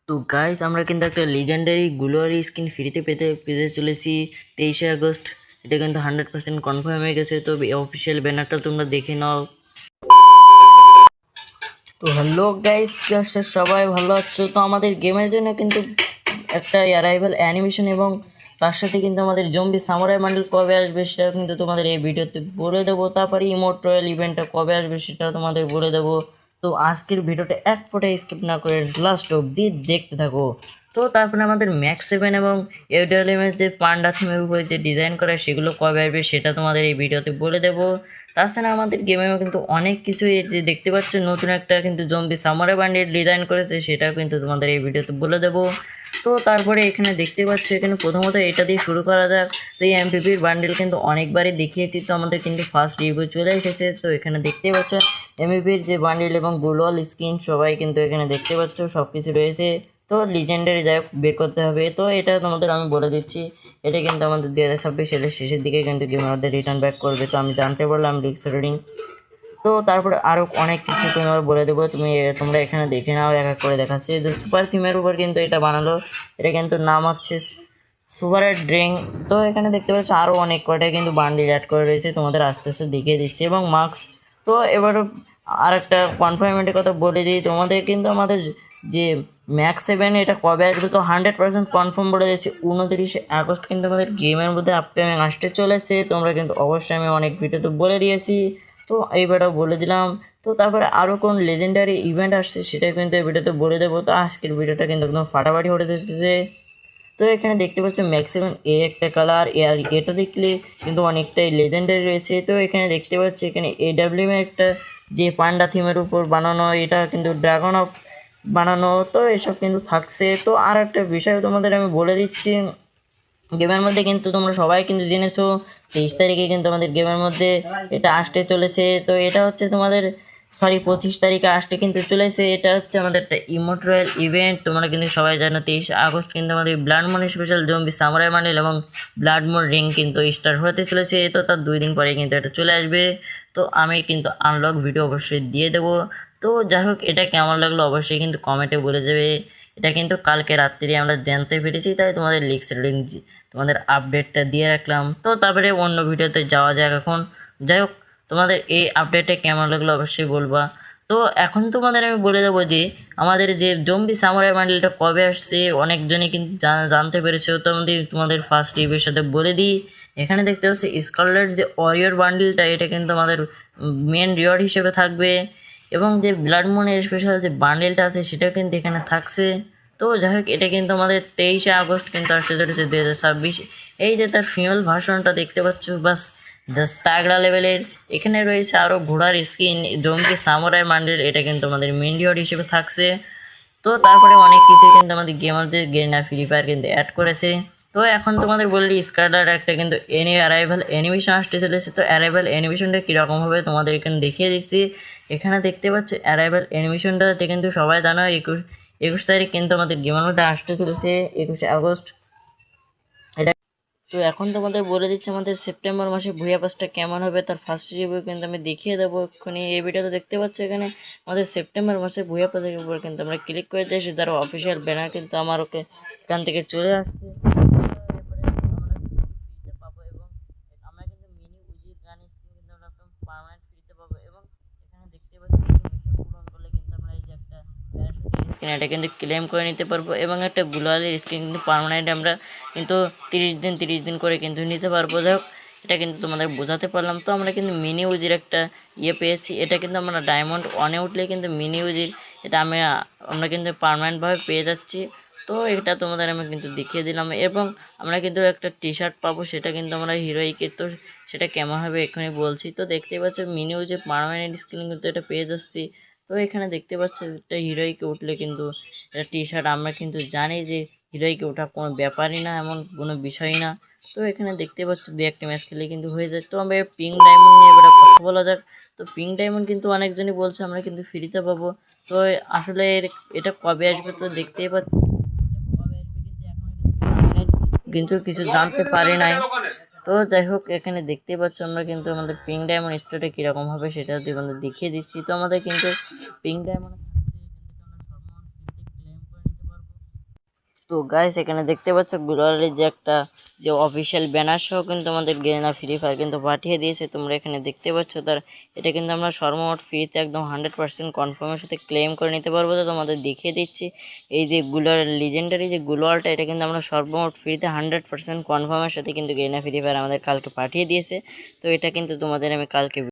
তো গাইস আমরা কিন্তু একটা লিজেন্ডারি গ্লোয়ারি স্কিন ফ্রিতে পেতে পেতে চলেছি 23শে আগস্ট। এটা কিন্তু 100% কনফার্ম হয়ে গেছে। তো অফিসিয়াল ব্যানারটা তোমরা দেখে নাও। তো হ্যালো গাইস, সবাই ভালো আছো? তো আমাদের গেমের জন্য কিন্তু একটা অ্যারাইভাল অ্যানিমেশন এবং তার সাথে কিন্তু আমাদের জম্বি সামুরাই বান্ডেল কবে আসবে সেটা কিন্তু তোমাদের এই ভিডিওতে বলে দেবো। তারপরে ইমোট রয়্যাল ইভেন্টটা কবে আসবে সেটা তোমাদের বলে দেবো। তো আজকের ভিডিওটা এক ফোঁটা স্কিপ না করে লাস্ট অবধি দেখতে থাকো। তো তারপরে আমাদের ম্যাক্স 7 এবং এডেলেমের যে পান্ডা থিমের উপরে যে ডিজাইন করা সেগুলো কবে আসবে সেটা তোমাদের এই ভিডিওতে বলে দেবো। তাছাড়া আমাদের গেমেও কিন্তু অনেক কিছু এই যে দেখতে পাচ্ছ নতুন একটা কিন্তু জম্বি সামারে বান্ডেল ডিজাইন করেছে সেটাও কিন্তু তোমাদের এই ভিডিওতে বলে দেবো। তো তারপরে এখানে দেখতে পাচ্ছ এখানে প্রথমত এটা দিয়ে শুরু করা যাক। তো এই এমপিপির বান্ডেল কিন্তু অনেকবারই দেখিয়েছি, তো আমাদের কিন্তু ফার্স্ট রিভিউ চলে এসেছে। তো এখানে দেখতে পাচ্ছ এমপিপির যে বান্ডেল এবং গ্লোয়াল স্কিন সবাই কিন্তু এখানে দেখতে পাচ্ছ সব কিছু রয়েছে। তো লিজেন্ডারি যাই হোক বের করতে হবে। তো এটা তোমাদের আমি বলে দিচ্ছি, এটা কিন্তু আমাদের 2026 সালের শেষের দিকে কিন্তু গেম আমাদের রিটার্ন ব্যাক করবে। তো আমি জানতে পারলাম রিক্স রেডিং। তো তারপরে আরও অনেক কিছু তোমার বলে দেবো, তোমরা এখানে দেখে নাও। এক এক করে দেখাচ্ছি যে সুপার থিমের উপর কিন্তু এটা বানালো। এটা কিন্তু নাম হচ্ছে সুপারের ড্রিঙ্ক। তো এখানে দেখতে পাচ্ছ আরও অনেক কয়টা কিন্তু বান্ডিল অ্যাড করে রয়েছে, তোমাদের আস্তে আস্তে দেখিয়ে দিচ্ছে এবং মার্কস। তো এবারও আর একটা কনফার্মেন্টের কথা বলে দিই তোমাদের, কিন্তু আমাদের যে ম্যাক্স 7 এটা কবে আসবে তো 100% কনফার্ম বলে দিয়েছি 29শে আগস্ট কিন্তু আমাদের গেমের মধ্যে আপকামিং আসতে চলেছে। তোমরা কিন্তু অবশ্যই আমি অনেক ভিডিওতে বলে দিয়েছি, তো এইবারও বলে দিলাম। তো তারপরে আরও কোন লেজেন্ডারি ইভেন্ট আসছে সেটা কিন্তু এই ভিডিওতে বলে দেবো। তো আজকের ভিডিওটা কিন্তু একদম ফাটাফাটি হতে এসেছে। তো এখানে দেখতে পাচ্ছ ম্যাক্সিমাম একটা কালার, আর এটা দেখলে কিন্তু অনেকটাই লেজেন্ডারি রয়েছে। তো এখানে দেখতে পাচ্ছি এখানে এডাব্লিউএম একটা যে পান্ডা থিমের উপর বানানো, এটা কিন্তু ড্রাগন অফ বানানো। তো এসব কিন্তু থাকছে। তো আর একটা বিষয় তোমাদের আমি বলে দিচ্ছি, গেমের মধ্যে কিন্তু তোমরা সবাই কিন্তু জেনেছো 23 তারিখে কিন্তু আমাদের গেমের মধ্যে এটা আসতে চলেছে। তো এটা হচ্ছে তোমাদের 25 তারিখে আসতে কিন্তু চলেছে। এটা হচ্ছে আমাদের একটা ইমোট রয়্যাল ইভেন্ট। তোমরা কিন্তু সবাই জানো 23 আগস্ট কিন্তু আমাদের blood moon special zombie samurai bundle এবং ব্লাড মুন রিং কিন্তু স্টার্ট হতে চলেছে। তো তার 2 দিন পরে কিন্তু এটা চলে আসবে। তো আমি কিন্তু আনলক ভিডিও অবশ্যই দিয়ে দেবো। তো যাই হোক, এটা কেমন লাগলো অবশ্যই কিন্তু কমেন্টে বলে যাবে। এটা কিন্তু কালকে রাত্রি আমরা জানতে পেরেছি, তাই তোমাদের লিক্স রিডিং তোমাদের আপডেটটা দিয়ে রাখলাম। তো তারপরে অন্য ভিডিওতে যাওয়া যাক এখন। যাই হোক, তোমাদের এই আপডেটে কেমন লাগলো অবশ্যই বলবা। তো এখন তোমাদের আমি বলে দেবো যে আমাদের যে জম্বি সামুরাই বান্ডেলটা কবে আসছে অনেকজনই কিন্তু জানতে পেরেছে। তো তোমাদের ফার্স্ট রিভিউর সাথে বলে দিই। এখানে দেখতে পাচ্ছি স্কারলেট যে ওয়ারিয়র বান্ডেলটা, এটা কিন্তু আমাদের মেন রিওয়ার্ড হিসেবে থাকবে এবং যে ব্লাড মুনের স্পেশাল যে বান্ডেলটা আছে সেটাও কিন্তু এখানে থাকছে। তো যাই হোক, এটা কিন্তু আমাদের 23শে আগস্ট কিন্তু আসতে চলেছে 2026। এই যে তার ফিমেল ভার্সনটা দেখতে পাচ্ছ, বাস জাস্ট তাগড়া লেভেলের। এখানে রয়েছে আরও ঘোড়ার স্কিন, জম্বি সামুরাই বান্ডেল, এটা কিন্তু আমাদের মেন রিওয়ার্ড হিসেবে থাকছে। তো তারপরে অনেক কিছু কিন্তু আমাদের গেমারদের গেনা ফ্রি ফায়ার কিন্তু অ্যাড করেছে। তো এখন তোমাদের বললি স্কারলার একটা কিন্তু অ্যারাইভাল অ্যানিমেশন আসতে চলেছে। তো অ্যারাইভাল অ্যানিমেশনটা কীরকম হবে তোমাদের এখানে দেখিয়ে দিচ্ছি। এখানে দেখতে পাচ্ছ অ্যারাইভাল অ্যানিমেশনটাতে কিন্তু সবাই জানো 21 তারিখ কিন্তু আমাদের গেমের মধ্যে আসতে চলেছে 21শে আগস্ট। এটা তো এখন তোমাদের বলে দিচ্ছি আমাদের সেপ্টেম্বর মাসে ভুয়া পাসটা কেমন হবে তার ফার্স্ট রিভিউ কিন্তু আমি দেখিয়ে দেবো এক্ষুনি। এই ভিডিওতে দেখতে পাচ্ছ এখানে আমাদের সেপ্টেম্বর মাসে ভুয়া পাসের উপর কিন্তু আমরা ক্লিক করে দিয়েছি, যারা অফিসিয়াল ব্যানার কিন্তু আমার ওকে এখান থেকে চলে আসছে। পাবো এবং আমরা কিন্তু মিনি উজির গান স্কিন কিন্তু আমরা পার্মানেন্ট ফ্রিতে পাবো এবং এখানে দেখতে পাচ্ছি মিশন পূরণ করলে কিন্তু আমরা এই যে একটা স্কিন এটা কিন্তু ক্লেম করে নিতে পারবো এবং একটা গ্লোয়ালের স্কিন কিন্তু পার্মানেন্ট আমরা কিন্তু 30 দিন করে কিন্তু নিতে পারবো। যাই হোক, এটা কিন্তু তোমাদের বোঝাতে পারলাম। তো আমরা কিন্তু মিনি উজির একটা পেয়েছি, এটা কিন্তু আমরা ডায়মন্ড 1-এ উঠলে কিন্তু মিনি উজির এটা আমরা কিন্তু পার্মানেন্টভাবে পেয়ে যাচ্ছি। তো এটা তোমাদের আমি কিন্তু দেখিয়ে দিলাম এবং আমরা কিন্তু একটা টি শার্ট পাবো, সেটা কিন্তু আমরা হিরোইকে। তো সেটা কেমন হবে এক্ষুনি বলছি। তো দেখতেই পাচ্ছ মিনি উজির পার্মানেন্ট স্কিন কিন্তু এটা পেয়ে যাচ্ছি। তো এখানে দেখতে পাচ্ছ একটা হিরোইকে উঠলে কিন্তু এটা টি শার্ট আমরা কিন্তু জানি যে হিরোইকে ওঠা কোনো ব্যাপারই না, এমন কোনো বিষয়ই না। তো এখানে দেখতে পাচ্ছ 2-1টি ম্যাচ খেলে কিন্তু হয়ে যায়। তো আমরা পিঙ্ক ডায়মন্ড নিয়ে এবারে কথা বলা যাক। তো পিঙ্ক ডায়মন্ড কিন্তু অনেকজনই বলছে আমরা কিন্তু ফ্রিতে পাবো। তো আসলে এটা কবে আসবে তো দেখতেই পাচ্ছি কবে আসবে, কিন্তু কিছু জানতে পারি নাই। তো যাই হোক, এখানে দেখতে পাচ্ছ আমরা কিন্তু আমাদের পিঙ্ক ডায়মন্ড স্টোরে কীরকম হবে সেটা তোমাদের দেখিয়ে দিচ্ছি। তো আমাদের কিন্তু পিঙ্ক ডায়মন্ড ক্লেম করে নিতে পারবো। তো গাইস এখানে দেখতে পাচ্ছ গ্লোয়ালের যে একটা যে অফিসিয়াল ব্যানার সহ কিন্তু আমাদের গেরিনা ফ্রি ফায়ার কিন্তু পাঠিয়ে দিয়েছে, তোমরা এখানে দেখতে পাচ্ছ। তার এটা কিন্তু আমরা সর্বমোট ফ্রিতে একদম 100% কনফার্মের সাথে ক্লেম করে নিতে পারবো। তো তোমাদের দেখিয়ে দিচ্ছি এই যে গ্লোয়াল লিজেন্ডারি যে গ্লোয়ালটা, এটা কিন্তু আমরা সর্বমোট ফ্রিতে 100% কনফার্মের সাথে কিন্তু গেরিনা ফ্রি ফায়ার আমাদের কালকে পাঠিয়ে দিয়েছে। তো এটা কিন্তু তোমাদের আমি কালকে